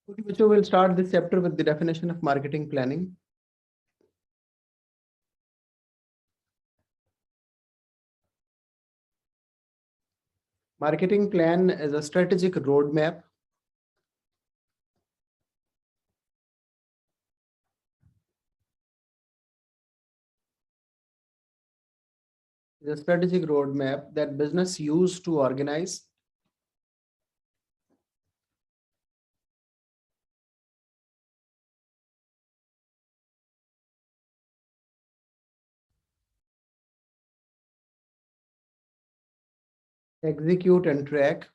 Okay, so we'll start this chapter with the definition of marketing planning. Marketing plan is a strategic roadmap that business use to organize, execute and track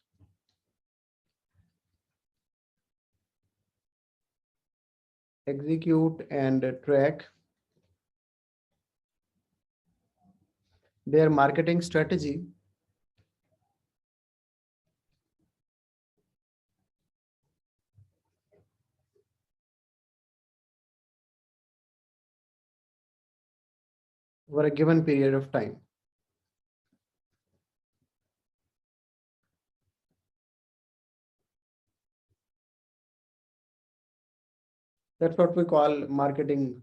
their marketing strategy over a given period of time. That's what we call marketing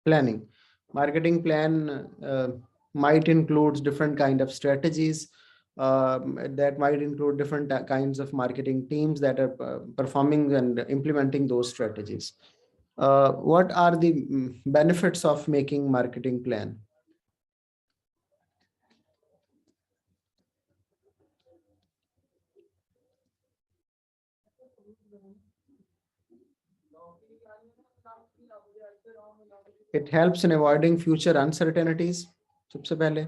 planning. Marketing plan might include different kind of strategies that might include different kinds of marketing teams that are performing and implementing those strategies. What are the benefits of making marketing plan? It helps in avoiding future uncertainties. सबसे पहले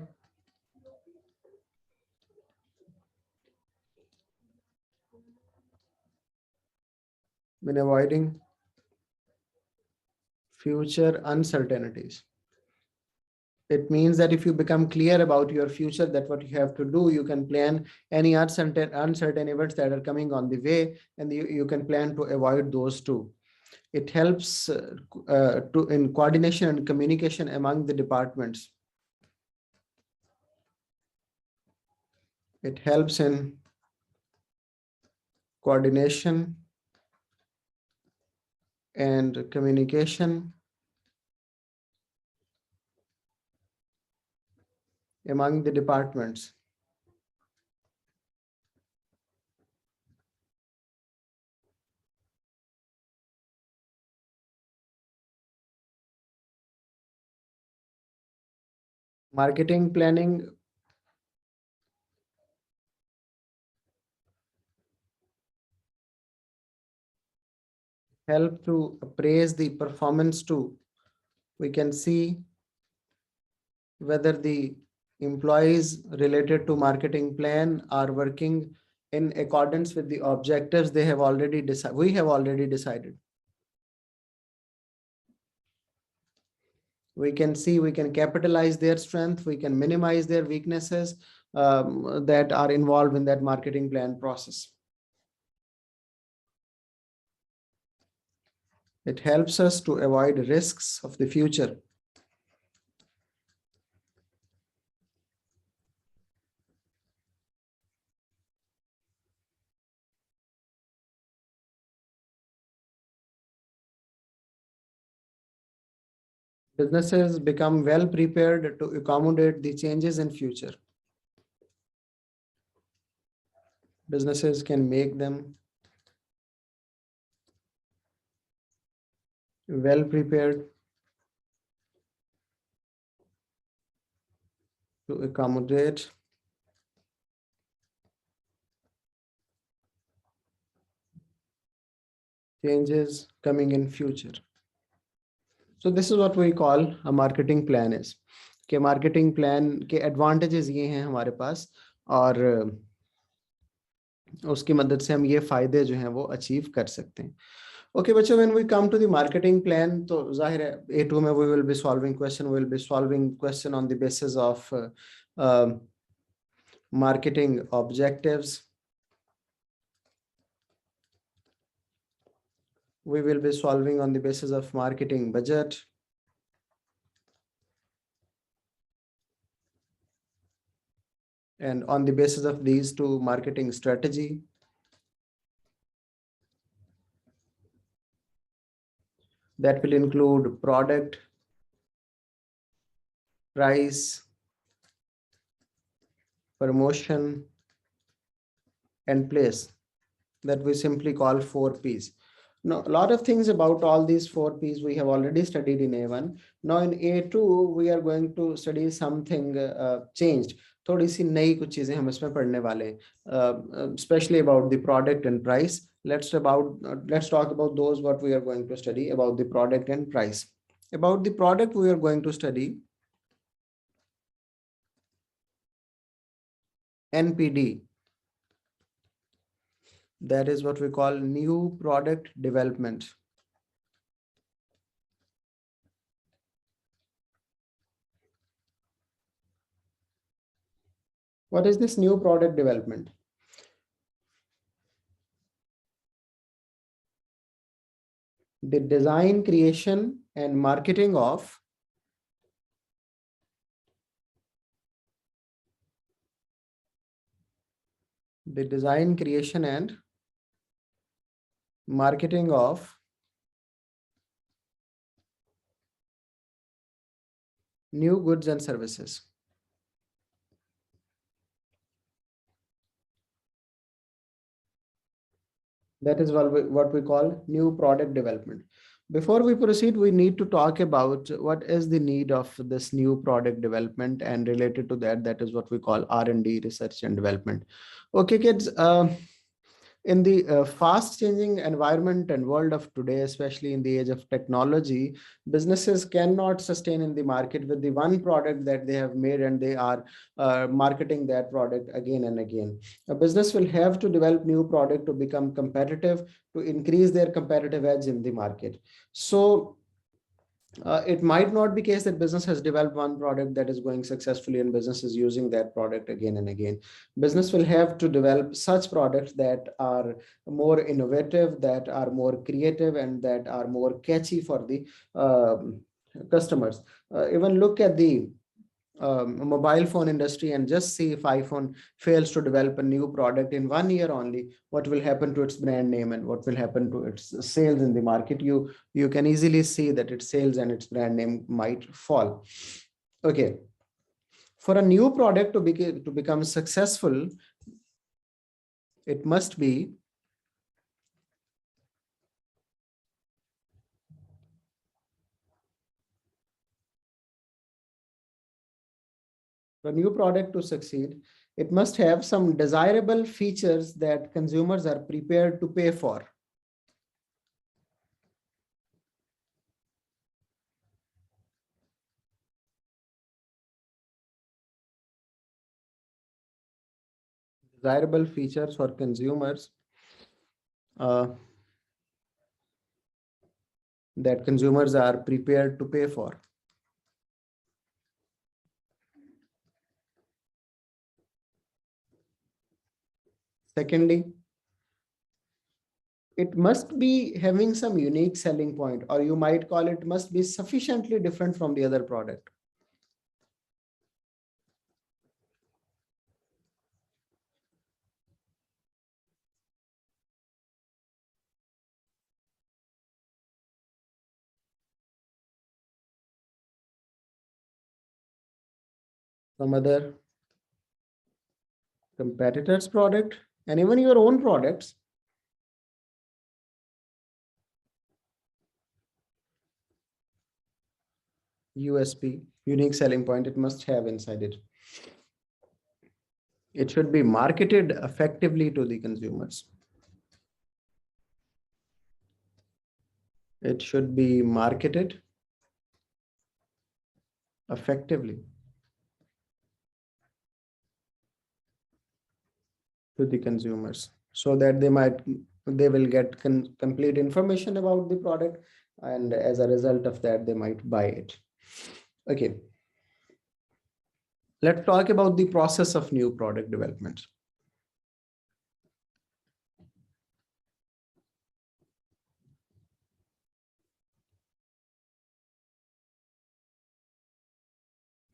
in avoiding future uncertainties. It means that if you become clear about your future, that what you have to do, you can plan any uncertain events that are coming on the way, and you can plan to avoid those too. It helps in coordination and communication among the departments. It helps in coordination and communication among the departments. Marketing planning help to appraise the performance too. We can see whether the employees related to marketing plan are working in accordance with the objectives they have already decided. We have already decided. We can see, we can capitalize their strength, we can minimize their weaknesses that are involved in that marketing plan process. It helps us to avoid risks of the future. Businesses become well prepared to accommodate the changes in future. Businesses can make them well prepared to accommodate changes coming in future. So this is what we call a marketing plan is. कि marketing plan के advantages ये हैं हमारे पास और उसकी मदद से हम ये फायदे जो हैं वो अचीव कर सकते हैं. Okay, बच्चों, when we come to the marketing plan, तो जाहिर है A2 में we will be solving question on the basis of marketing objectives. We will be solving on the basis of marketing budget. And on the basis of these two, marketing strategy. That will include product, price, promotion, and place, that we simply call 4Ps. Now, a lot of things about all these 4Ps we have already studied in A1. Now in A2, we are going to study something changed. थोड़ी सी नई कुछ चीजें हम इसमें पढ़ने वाले हैं, especially about the product and price. Let's talk about those what we are going to study about the product and price. About the product, we are going to study NPD. That is what we call new product development. What is this new product development? The design, creation, and marketing of the design, creation, and marketing of new goods and services. That is what we call new product development. Before we proceed, we need to talk about what is the need of this new product development, and related to that, that is what we call R&D, research and development. Okay, kids. In the fast changing environment and world of today, especially in the age of technology, businesses cannot sustain in the market with the one product that they have made, and they are marketing that product again and again. A business will have to develop new product to become competitive, to increase their competitive edge in the market. So it might not be case that business has developed one product that is going successfully and business is using that product again and again. Business will have to develop such products that are more innovative, that are more creative, and that are more catchy for the customers. Even look at the mobile phone industry and just see if iPhone fails to develop a new product in 1 year only, what will happen to its brand name and what will happen to its sales in the market. You can easily see that its sales and its brand name might fall. Okay, for a new product to become successful, it must be for a new product to succeed, it must have some desirable features that consumers are prepared to pay for. Desirable features for consumers that consumers are prepared to pay for. Secondly, it must be having some unique selling point, or you might call it must be sufficiently different from the other product. Some other competitors' product, and even your own products. USP, unique selling point, it must have inside it. It should be marketed effectively to the consumers. It should be marketed effectively to the consumers, so that they will get complete information about the product, and as a result of that, they might buy it. Okay, let's talk about the process of new product development.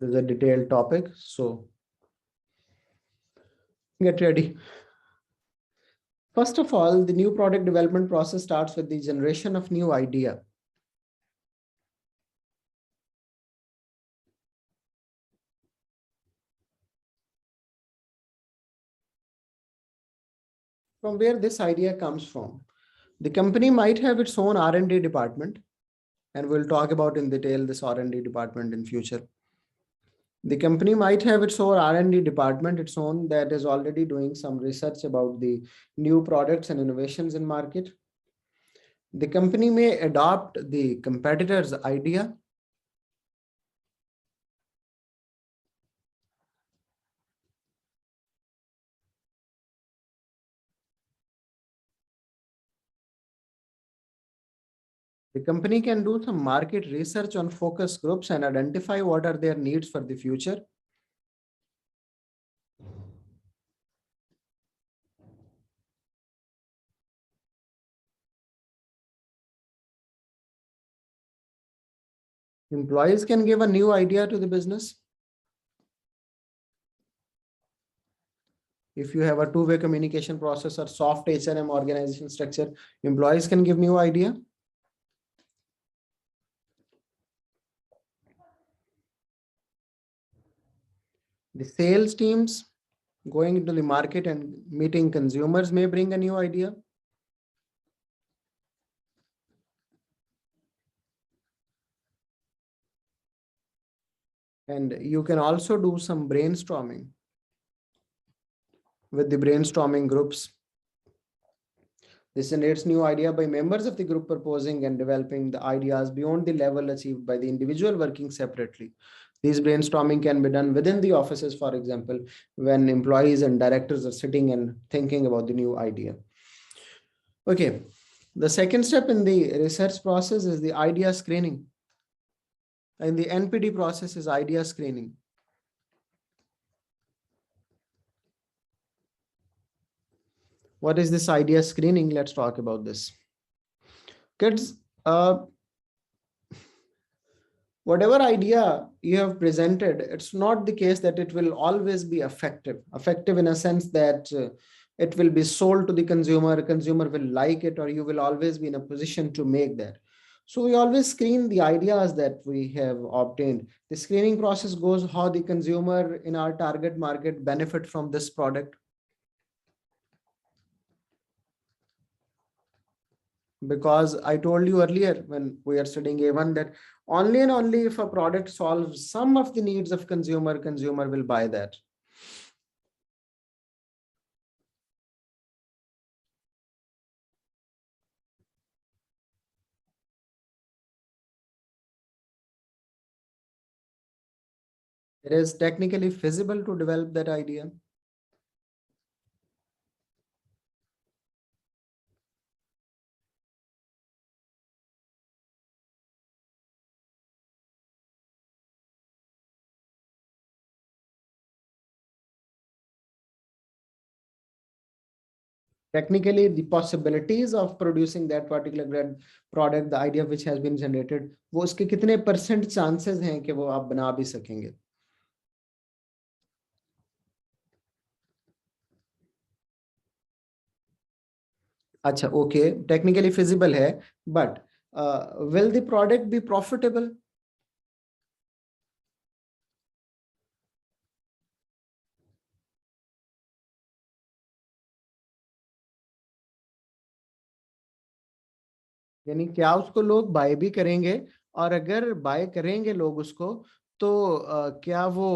This is a detailed topic, so get ready. First of all, the new product development process starts with the generation of new idea. from where this idea comes from. The company might have its own R&D department, and we'll talk about in detail this R&D department in future. The company might have its own R&D department, its own, that is already doing some research about the new products and innovations in market. The company may adopt the competitor's idea. The company can do some market research on focus groups and identify what are their needs for the future. Employees can give a new idea to the business. If you have a two-way communication process or soft H&M organization structure, employees can give new idea. The sales teams going into the market and meeting consumers may bring a new idea. And you can also do some brainstorming with the brainstorming groups. This generates new idea by members of the group proposing and developing the ideas beyond the level achieved by the individual working separately. These brainstorming can be done within the offices, for example, when employees and directors are sitting and thinking about the new idea. Okay, the second step in the research process is the idea screening. And the NPD process is idea screening. What is this idea screening? Let's talk about this. Kids, whatever idea you have presented, it's not the case that it will always be effective. Effective in a sense that it will be sold to the consumer will like it, or you will always be in a position to make that. So we always screen the ideas that we have obtained. The screening process goes how the consumer in our target market benefit from this product. Because I told you earlier when we are studying A1 that only and only if a product solves some of the needs of consumer will buy that. It is technically feasible to develop that idea. Technically, the possibilities of producing that particular product, the idea which has been generated, वो उसके कितने % chances हैं कि वो आप बना भी सकेंगे. अच्छा, okay, technically feasible है, but will the product be profitable? यानी क्या उसको लोग बाय भी करेंगे, और अगर बाय करेंगे लोग उसको, तो क्या वो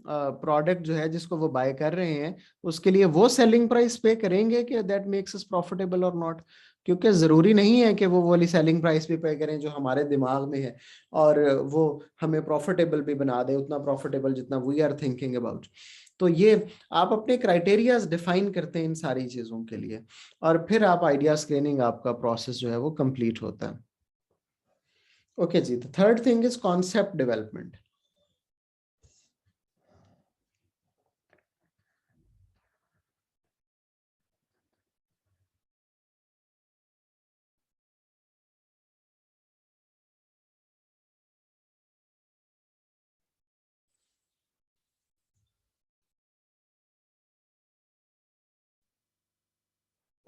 प्रोडक्ट जो है जिसको वो बाय कर रहे हैं उसके लिए वो सेलिंग प्राइस पे करेंगे कि दैट मेक्स अस प्रॉफिटेबल और नॉट. क्योंकि जरूरी नहीं है कि वो वाली सेलिंग प्राइस भी पे करें जो हमारे दिमाग में है, और वो हमें प्रॉफिटेबल भी बना दे, उतना प्रॉफिटेबल जितना वी आर थिंकिंग अबाउट. तो ये आप अपने क्राइटेरियाज डिफाइन करते हैं इन सारी चीजों के लिए, और फिर आप आइडिया स्क्रीनिंग आपका प्रोसेस जो है वो कंप्लीट होता है. ओके जी, the third thing is concept development.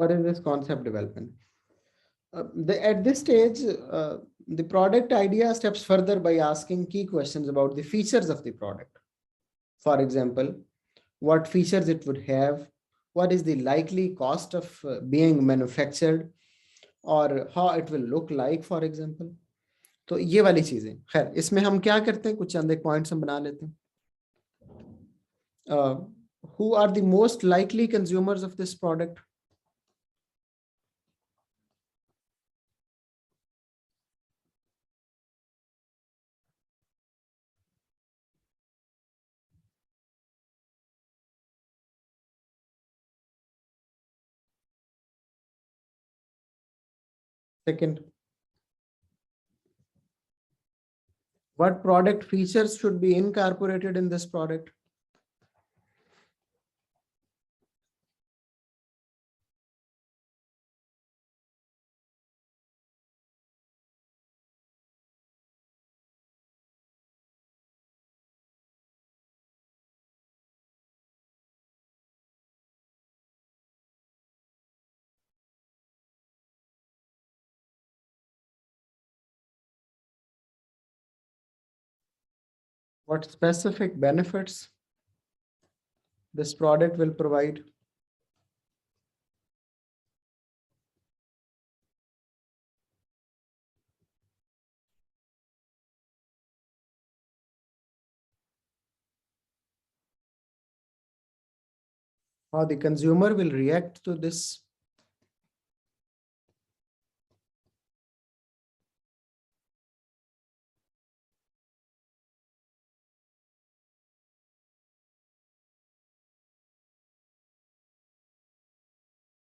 What is this concept development? At this stage, the product idea steps further by asking key questions about the features of the product. For example, what features it would have, what is the likely cost of being manufactured, और how it will look like for example. तो ये वाली चीजें, खैर इसमें हम क्या करते हैं, कुछ चंद एक पॉइंट्स हम बना लेते हैं. Who are the most likely consumers of this product? Second, what product features should be incorporated in this product? What specific benefits this product will provide? How the consumer will react to this?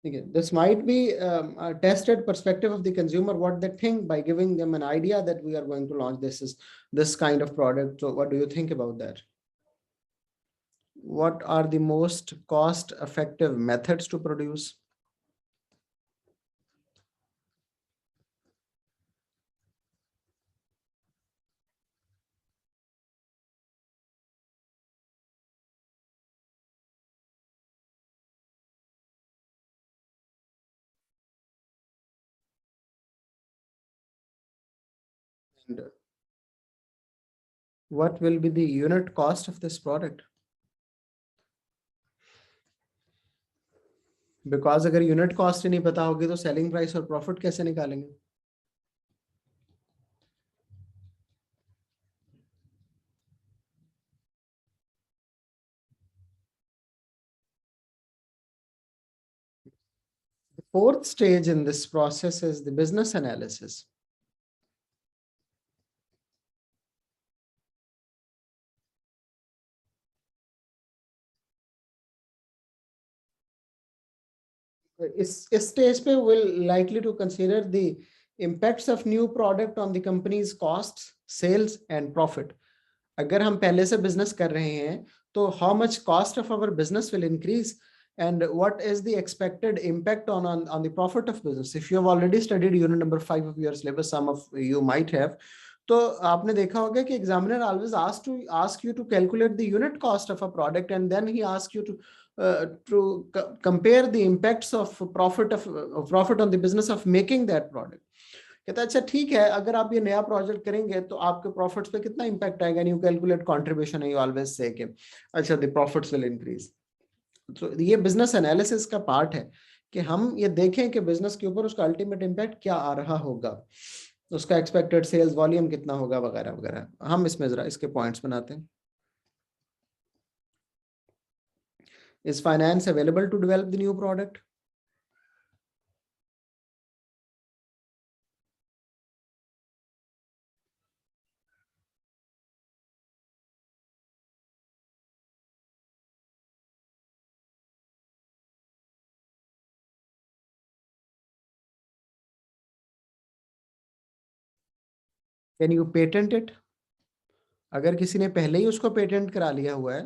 Again, this might be a tested perspective of the consumer, what they think, by giving them an idea that we are going to launch this kind of product. So what do you think about that? What are the most cost effective methods to produce? And what will be the unit cost of this product? Because अगर unit cost ही नहीं पता होगी तो selling price और profit कैसे निकालेंगे? The fourth stage in this process is the business analysis. इस stage पे will likely to consider the impacts of new product on the company's costs, sales and profit. अगर हम पहले से बिजनेस कर रहे हैं तो how much cost of our business will increase and what is the expected impact on the profit of business. If you have already studied unit number 5 of your syllabus, some of you might have, तो आपने देखा होगा कि examiner always ask you to calculate the unit cost of a product and then he asks you to compare the impacts of profit on the business of making that product. कहता है अच्छा ठीक है, अगर आप ये नया प्रोजेक्ट करेंगे तो आपके प्रॉफिट्स पे कितना इंपैक्ट आएगा, you calculate contribution, you always say कि अच्छा द प्रॉफिट्स विल इंक्रीज. तो ये बिजनेस एनालिसिस का पार्ट है कि हम ये देखें कि बिजनेस के ऊपर उसका अल्टीमेट इंपैक्ट क्या आ रहा होगा, उसका एक्सपेक्टेड सेल्स वॉल्यूम कितना होगा वगैरह वगैरह. हम इसमें जरा इसके पॉइंट्स बनाते हैं. Is finance available to develop the new product? Can you patent it? अगर किसी ने पहले ही उसको पेटेंट करा लिया हुआ है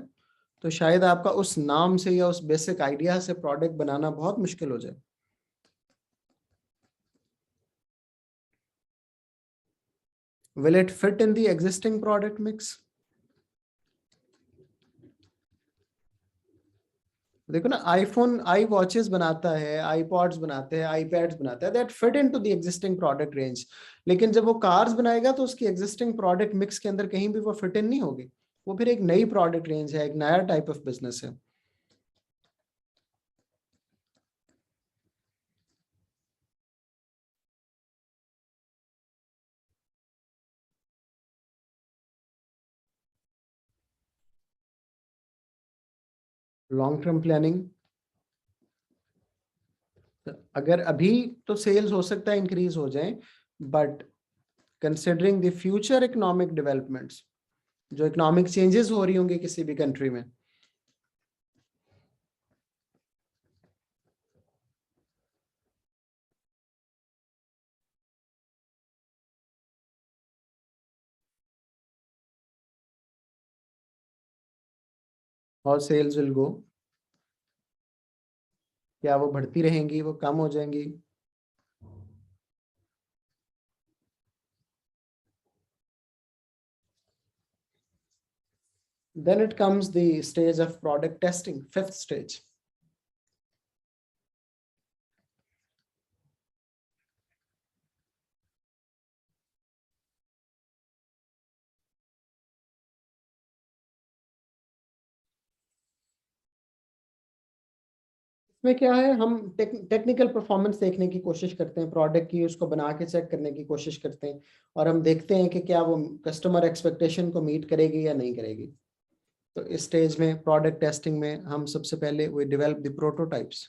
तो शायद आपका उस नाम से या उस बेसिक आइडिया से प्रोडक्ट बनाना बहुत मुश्किल हो जाए. Will it fit in the existing product mix? देखो ना, आईफोन आई वॉचेस बनाता है, आईपॉड्स बनाते हैं, आईपैड्स बनाता है, that fit into the existing product range. लेकिन जब वो कार्स बनाएगा तो उसकी एग्जिस्टिंग प्रोडक्ट मिक्स के अंदर कहीं भी वो फिट इन नहीं होगी. वो फिर एक नई प्रोडक्ट रेंज है, एक नया टाइप ऑफ बिजनेस है. लॉन्ग टर्म प्लानिंग, अगर अभी तो सेल्स हो सकता है इंक्रीज हो जाए, but considering the future economic developments, जो इकोनॉमिक चेंजेस हो रही होंगी किसी भी कंट्री में, और सेल्स विल गो, क्या वो बढ़ती रहेंगी, वो कम हो जाएंगी? Then it comes the stage of product testing, fifth stage. इसमें क्या है, हम टेक्निकल परफॉर्मेंस देखने की कोशिश करते हैं प्रोडक्ट की, उसको बना के चेक करने की कोशिश करते हैं, और हम देखते हैं कि क्या वो कस्टमर एक्सपेक्टेशन को मीट करेगी या नहीं करेगी। तो इस स्टेज में प्रोडक्ट टेस्टिंग में हम सबसे पहले we develop the prototypes.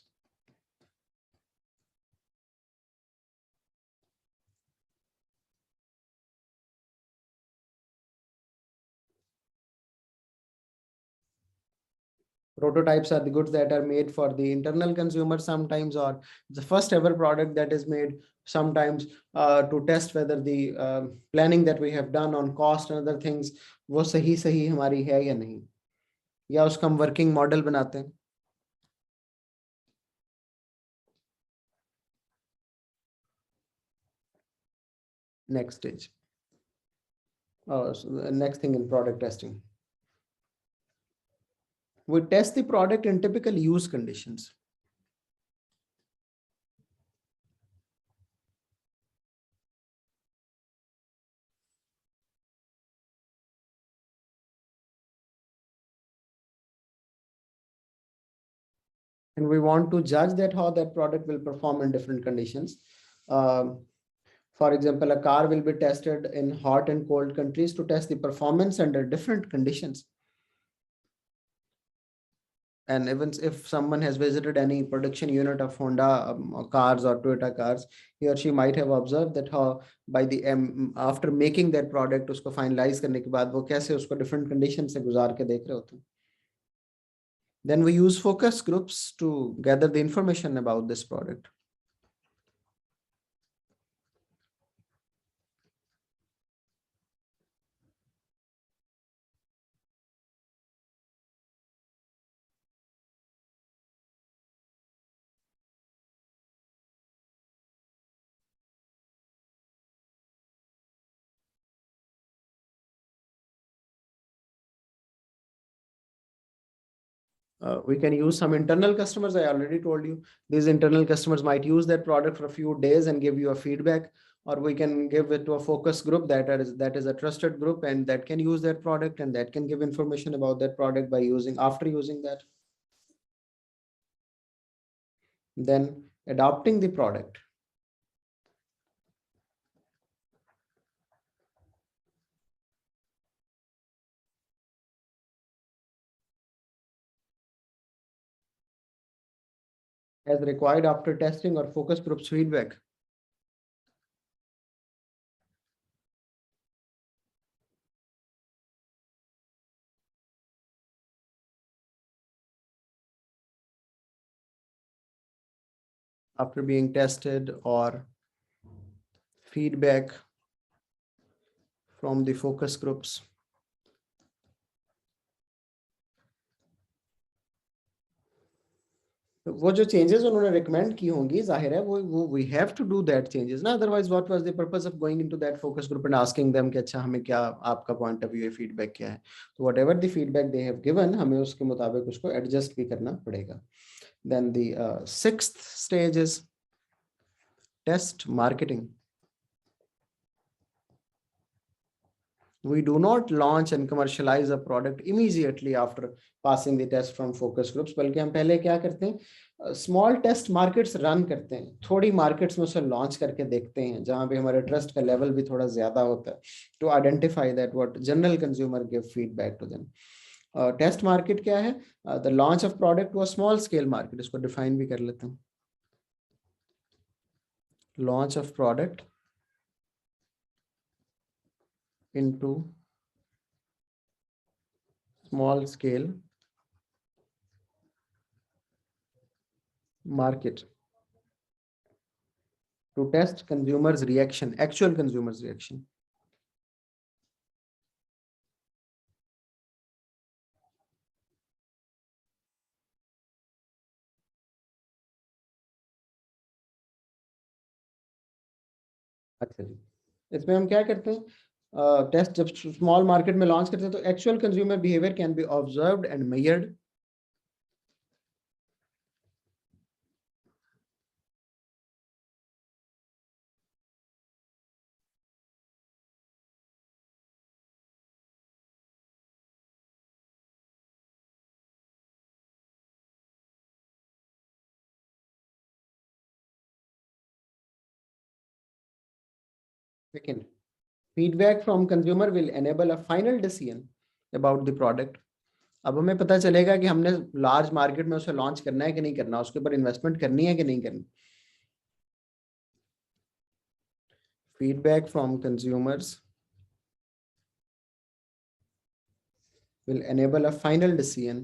Prototypes are the goods that are made for the internal consumer sometimes, or the first ever product that is made sometimes, to test whether the planning that we have done on cost and other things वो सही सही हमारी है या नहीं, या उसका हम वर्किंग मॉडल बनाते हैं। Next stage, so the next thing in product testing, we test the product in typical use conditions. And we want to judge that how that product will perform in different conditions. For example, a car will be tested in hot and cold countries to test the performance under different conditions. And even if someone has visited any production unit of Honda cars or Toyota cars, he or she might have observed that how by the after making that product, उसको finalize करने के बाद वो कैसे उसको different conditions से गुजार के देख रहे होते हैं. Then we use focus groups to gather the information about this product. We can use some internal customers. I already told you these internal customers might use that product for a few days and give you a feedback, or we can give it to a focus group that is a trusted group and that can use that product and that can give information about that product by using after using that. Then adopting the product. As required after testing or focus groups feedback. After being tested or feedback from the focus groups. वो जो changes उन्होंने recommend की होंगी, जाहिर है वो we have to do that changes ना, otherwise what was the purpose of going into that focus group and asking them कि अच्छा हमें क्या, आपका पॉइंट ऑफ व्यू है, फीडबैक क्या है। तो whatever the feedback they have given, हमें उसके मुताबिक उसको एडजस्ट भी करना पड़ेगा। Then the sixth stage is test marketing. We do not launch and commercialize a product immediately after passing the test from focus groups, बल्कि हम पहले क्या करते हैं, स्मॉल टेस्ट मार्केट्स रन करते हैं, थोड़ी मार्केट्स में उसे लॉन्च करके देखते हैं जहां पे हमारे ट्रस्ट का लेवल भी थोड़ा ज्यादा होता है, to identify that what general consumer give feedback to them. Test market क्या है? The launch of product to a small scale market, इसको डिफाइन भी कर लेता हूँ। Launch of product into small scale market to test consumers reaction, actual consumers reaction. अच्छा जी, इसमें हम क्या करते हैं? टेस्ट जब स्मॉल मार्केट में लॉन्च करते हैं तो actual consumer behaviour can be observed and measured. Second, feedback from consumer will enable a final decision about the product. अब हमें पता चलेगा कि हमने लार्ज मार्केट में उसे लॉन्च करना है कि नहीं करना, उसके ऊपर इन्वेस्टमेंट करनी है कि नहीं करनी। Feedback from consumers will enable a final decision,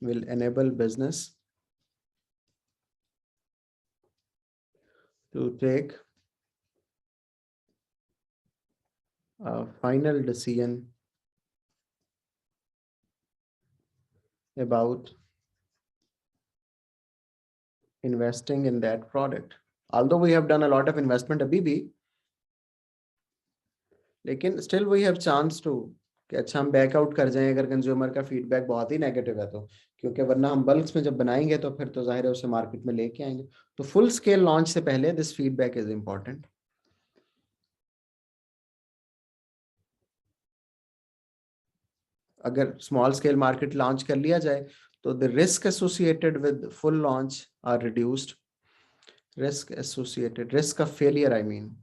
will enable business to take a final decision about investing in that product. Although we have done a lot of investment अभी भी, लेकिन still we have chance to कि अच्छा हम backout कर जाएं अगर consumer का फीडबैक बहुत ही नेगेटिव है तो, क्योंकि वरना हम बल्क्स में जब बनाएंगे तो फिर तो जाहिर है उसे मार्केट में लेके आएंगे। तो फुल स्केल लॉन्च से पहले दिस फीडबैक इज इंपॉर्टेंट। अगर स्मॉल स्केल मार्केट लॉन्च कर लिया जाए तो the risk associated with full launch are reduced. Risk associated, risk of failure I mean.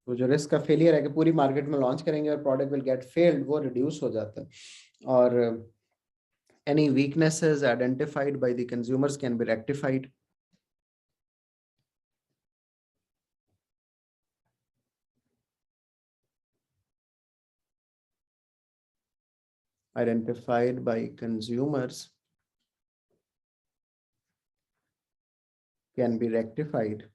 तो जो रिस्क का फेलियर है कि पूरी मार्केट में लॉन्च करेंगे और प्रोडक्ट विल गेट फेल्ड, वो रिड्यूस हो जाता है। और any weaknesses identified by the consumers can be rectified. Identified by consumers can be rectified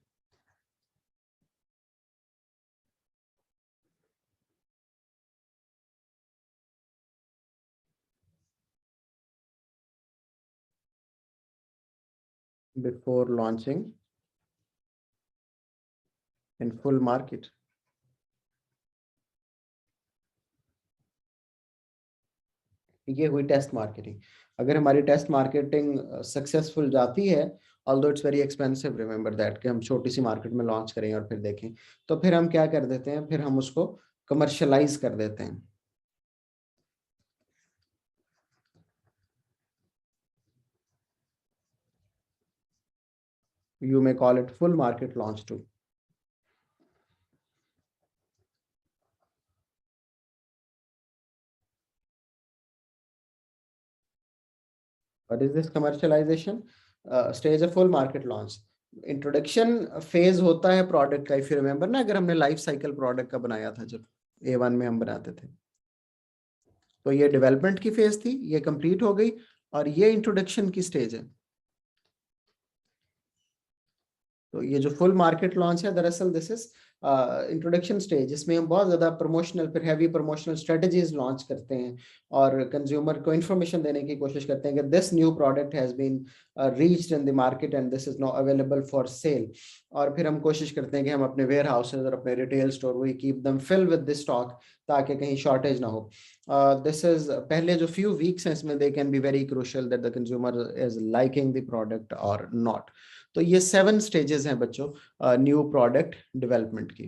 before launching in full market. ये हुई टेस्ट मार्केटिंग। अगर हमारी टेस्ट मार्केटिंग सक्सेसफुल जाती है, although it's very expensive, remember that, कि हम छोटी सी market में लॉन्च करें और फिर देखें, तो फिर हम क्या कर देते हैं, फिर हम उसको कमर्शलाइज कर देते हैं। You may call it full market launch too. What is this commercialization? Stage of full market launch. Introduction phase होता है प्रोडक्ट का, इफ यू रिमेंबर ना, अगर हमने लाइफ साइकिल प्रोडक्ट का बनाया था जब A1 में हम बनाते थे, तो ये डेवलपमेंट की फेज थी, ये कंप्लीट हो गई, और ये इंट्रोडक्शन की स्टेज है। तो ये जो फुल मार्केट लॉन्च है, दरअसल दिस इज इंट्रोडक्शन स्टेज, इसमें हम बहुत ज्यादा प्रमोशनल, फिर हैवी प्रमोशनल स्ट्रेटजीज लॉन्च करते हैं और कंज्यूमर को इन्फॉर्मेशन देने की कोशिश करते हैं कि this new product has been reached in the market and this is now available for sale. और फिर हम कोशिश करते हैं कि हम अपने वेयर हाउसेज और अपने retail store we keep them fill with this stock, ताकि कहीं शॉर्टेज ना हो। दिस इज पहले जो फ्यू वीक्स हैं इसमें they can be very crucial that the consumer is liking the product और नॉट। तो ये 7 स्टेजेस हैं बच्चों न्यू प्रोडक्ट डेवलपमेंट की।